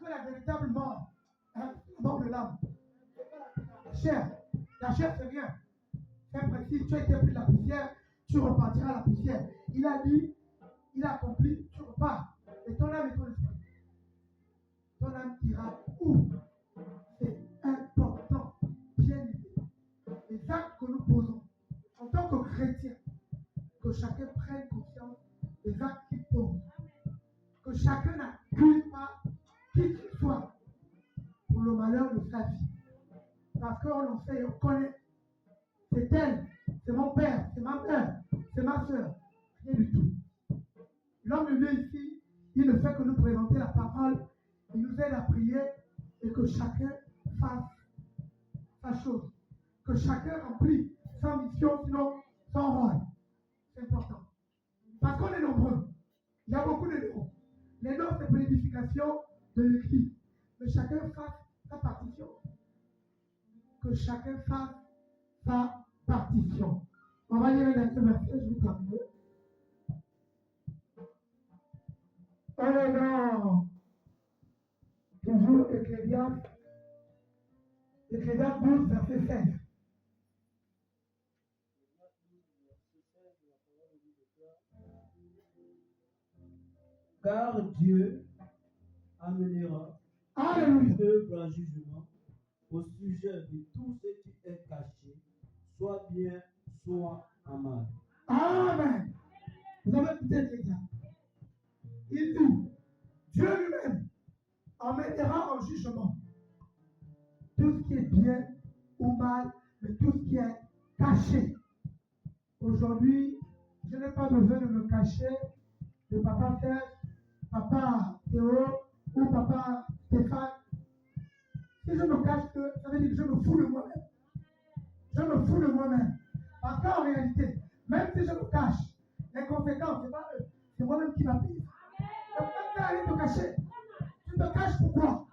que la véritable mort, la mort de l'âme, c'est pas la chair. La chair, c'est rien. C'est précis, tu as été pris de la poussière, tu repartiras à la poussière. Il a dit, il a accompli, tu repars. Et ton âme et ton esprit. Ton âme ira où? C'est important, bien aimé. Les actes que nous posons en tant que chrétiens, que chacun prenne conscience des actes qu'il pose. Que chacun n'accuse pas qui que ce soit pour le malheur de sa vie. Parce qu'on en sait et on connaît. C'est elle, c'est mon père, c'est ma mère, c'est ma soeur. Rien du tout. L'homme de Dieu ici, il ne fait que nous présenter la parole, il nous aide à prier et que chacun fasse sa chose. Que chacun remplisse sa mission, sinon son rôle. C'est important. Parce qu'on est nombreux. Il y a beaucoup de dons. Les dons, c'est pour l'édification de l'Église. Mais chacun fasse sa partition. Que chacun fasse sa partition. On va lire un dernier verset, je vais terminer. On est dans toujours Ecclésiaste 12, verset 16. Car Dieu amènera Alléluia. œuvre en jugement au sujet de tout ce qui est caché, soit bien, soit en mal. Amen. Vous avez écouté Ecclésiaste. Il dit, Dieu lui-même emmènera en jugement tout ce qui est bien ou mal, mais tout ce qui est caché. Aujourd'hui, je n'ai pas besoin de me cacher de papa Serge, papa Théo ou papa Stéphane. Si je me cache, ça veut dire que je me fous de moi-même. Je me fous de moi-même. Parce qu'en réalité, même si je me cache, les conséquences, ce n'est pas eux, c'est moi-même qui va payer. Donc, quand tu es allé te cacher, tu te caches pourquoi?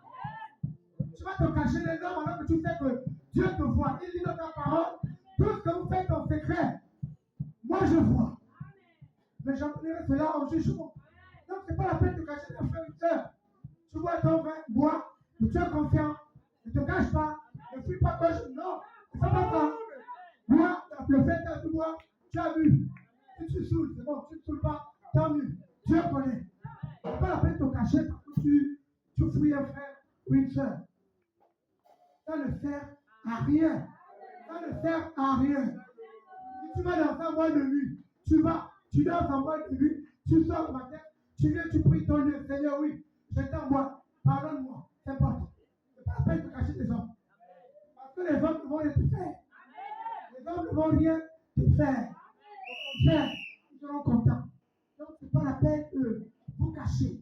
Tu vas te cacher les hommes alors que tu sais que Dieu te voit. Il dit dans ta parole, tout ce que vous faites en secret, moi je vois. Mais j'emmènerai cela en jugement. Donc, ce n'est pas la peine de cacher les frères et sœurs. Tu vois ton vin, bois, mais tu es confiant. Ne te cache pas, ne fuis pas gauche. Non, c'est pas ça. Bois, le fait de boire, tu as bu. Si tu saoules, c'est bon, tu ne saoules pas, tant mieux. Dieu connaît. Ce n'est pas la peine de te cacher parce que tu fouilles un frère ou une sœur. Ça ne sert à rien. Ça ne sert à rien. Si tu vas dans ta boîte de nuit, tu dors en boîte de nuit, tu sors le matin, tu viens, tu pries ton Dieu. Seigneur, oui, j'étais en boîte, pardonne-moi, c'est important. Ce n'est pas la peine de cacher les hommes. Parce que les hommes ne vont rien te faire. Les hommes ne vont rien te faire. Au contraire, ils seront contents. Donc, ce n'est pas la peine de vous cacher.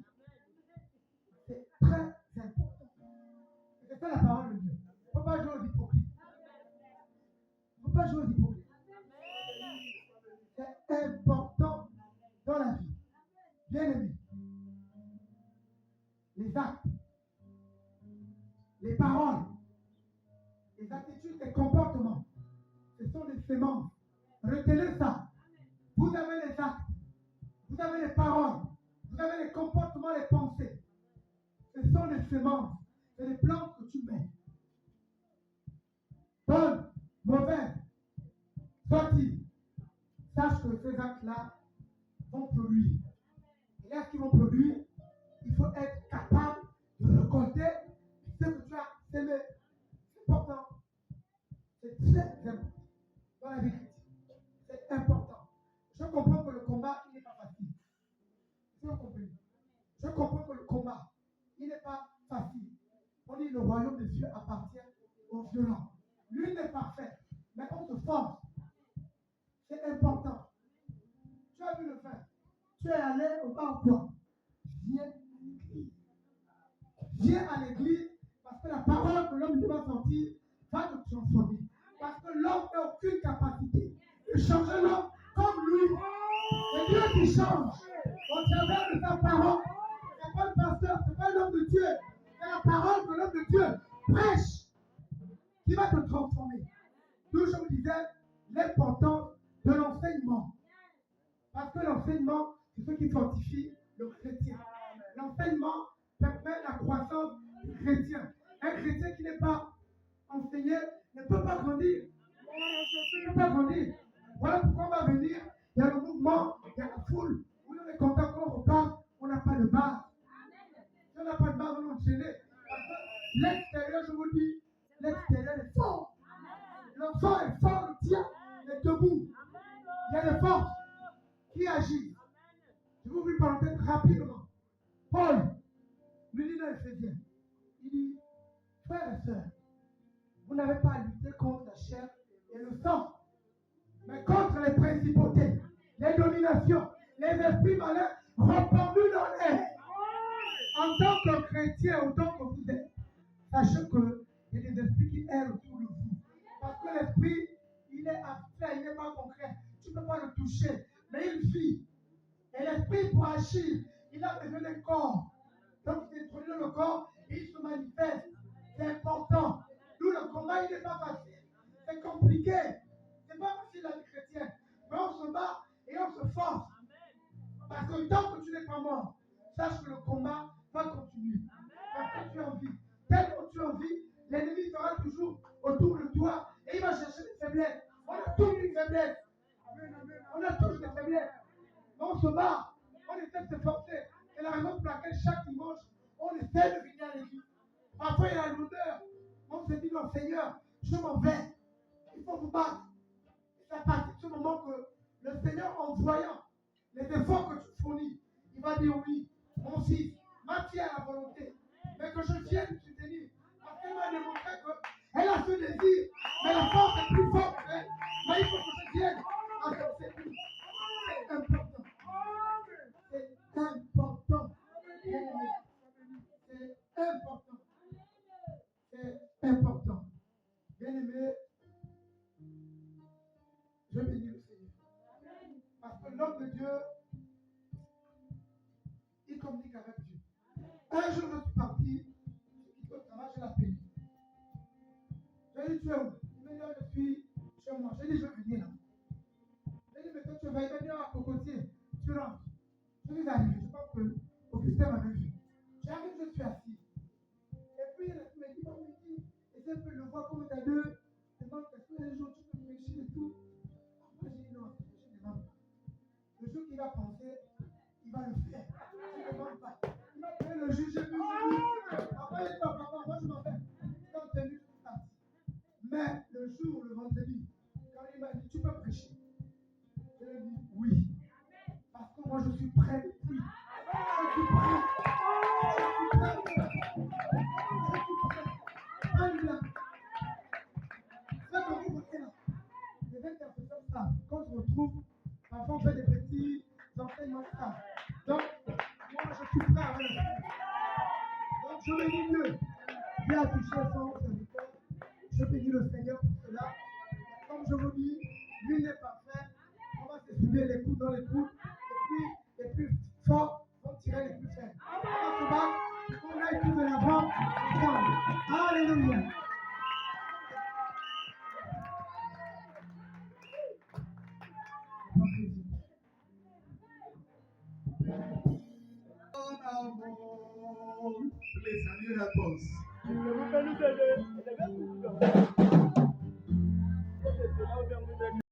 C'est très important. C'est ça la parole de Dieu. Il ne faut pas jouer aux hypocrites. Il ne faut pas jouer aux hypocrites. C'est important dans la vie. Bien aimé. Les actes, les paroles, les attitudes, les comportements, ce sont des semences. Retenez ça. Vous avez les actes, vous avez les paroles, vous avez les comportements, les pensées. Ce sont des semences. C'est des plantes que tu mets. Bonnes, mauvaises, soit-il. Sache que ces actes-là vont produire. Et là, ce qu'ils vont produire, il faut être capable de récolter ce que tu as semé. C'est important. C'est très important. Dans la vie chrétienne. C'est important. Je comprends que le combat, il n'est pas facile. Vous comprenez? Je comprends que le combat, il n'est pas facile. On dit que le royaume des cieux appartient aux violents. Lui n'est parfait, mais on se force. C'est important. Tu as vu le faire. Tu es allé au bas ou quoi? Viens à l'église. Viens à l'église parce que la parole que l'homme va sortir va te transformer. Parce que l'homme n'a aucune capacité de changer l'homme comme lui. C'est Dieu qui change au travers de sa parole. C'est pas le pasteur, c'est pas l'homme de Dieu. C'est la parole que l'homme de Dieu prêche qui va te transformer. D'où je vous disais l'importance de l'enseignement. Parce que l'enseignement, c'est ce qui fortifie le chrétien. L'enseignement permet la croissance chrétien. Un chrétien qui n'est pas enseigné ne peut pas grandir. Il ne peut pas grandir. Voilà pourquoi on va venir. Il y a le mouvement, il y a la foule. Oui, on est content qu'on repart. On n'a pas de base. Si on n'a pas de base, on est enchaîné. Parce que l'extérieur, je vous dis, l'extérieur est fort. L'enfant est fort, le tien est debout. Il y a des forces qui agissent. Je vous ouvre une parenthèse rapidement. Paul, lui dit dans Éphésiens, il dit, frères et sœurs, vous n'avez pas à lutter contre la chair et le sang, mais contre les principautés, les dominations, les esprits malins répandus dans l'air. En tant que chrétien, autant que vous êtes, sachez qu'il y a des esprits qui errent autour de vous. Parce que l'esprit, il est abstrait, il n'est pas concret. Tu ne peux pas le toucher, mais il vit. Et l'esprit, pour agir, il a besoin d'un corps. Donc, il détruit le corps et il se manifeste. C'est important. Nous, le combat, il n'est pas facile. C'est compliqué. C'est pas facile la vie chrétienne. Mais on se bat et on se force. Parce que tant que tu n'es pas mort, sache que le combat va continuer. Parce que tu es en vie. Tellement tu es en vie, l'ennemi sera toujours autour de toi et il va chercher des faiblesses. On a tous une faiblesse. On a tous des faiblesses. Mais on se bat. On essaie de se forcer. C'est la raison pour laquelle chaque dimanche, on essaie de venir à l'église. Parfois, il y a l'odeur. On se dit, non, Seigneur, je m'en vais. Il faut vous battre. C'est à partir de ce moment que le Seigneur, en voyant les efforts que tu fournis, il va dire oui, mon fils, ma fille a la volonté, mais que je vienne te soutenir. Parce qu'elle m'a démontré qu'elle a ce désir, mais la force est plus forte qu'elle. Mais il faut que je vienne à son service. C'est important. C'est important. C'est important. C'est important. Bien aimé, je bénis le Seigneur. Parce que l'homme de Dieu, il communique avec Dieu. Un jour, je suis parti, je quitte le travail, j'ai la paix. J'ai dit, tu es où? Il m'a dit, je suis chez moi. J'ai dit, je vais venir là. J'ai dit, mais toi, tu vas, il m'a dit, à Cocotier, tu rentres. Je suis arrivé, je pense que Augustin m'avait vu. J'arrive, je suis assis. Et puis, il m'a dit, bon, il dit, essaie de le voir comme t'as deux. Demande, est-ce que les jours, tu peux prêcher et tout. Moi, j'ai dit, non, je ne demande pas. Le jour qu'il va penser, il va le faire. Je ne demande pas. Il m'a pris le juge, j'ai vu. Après, il dit, papa, moi, je m'en vais. Quand tu es venu, je suis parti. Mais le jour, le vendredi, quand il m'a dit, tu peux prêcher. Je lui ai dit, oui. Parce que moi, je suis prêt depuis. Je suis prêt. Alléluia. C'est comme vous voyez là. Les intercesseurs savent. Quand je me retrouve, parfois on fait des petits enseignements stables. Donc, moi, je suis prêt à aller. Donc, je bénis Dieu. Dieu a touché son serviteur. Je bénis le Seigneur pour cela. Comme je vous dis, lui n'est pas fait. On va se soulever les coudes dans les coudes. Et puis, les plus forts vont tirer les plus faibles. On va se battre. On aille tout de l'avant ensemble. Alléluia. Please, can you help us? Je vous fais nous aider.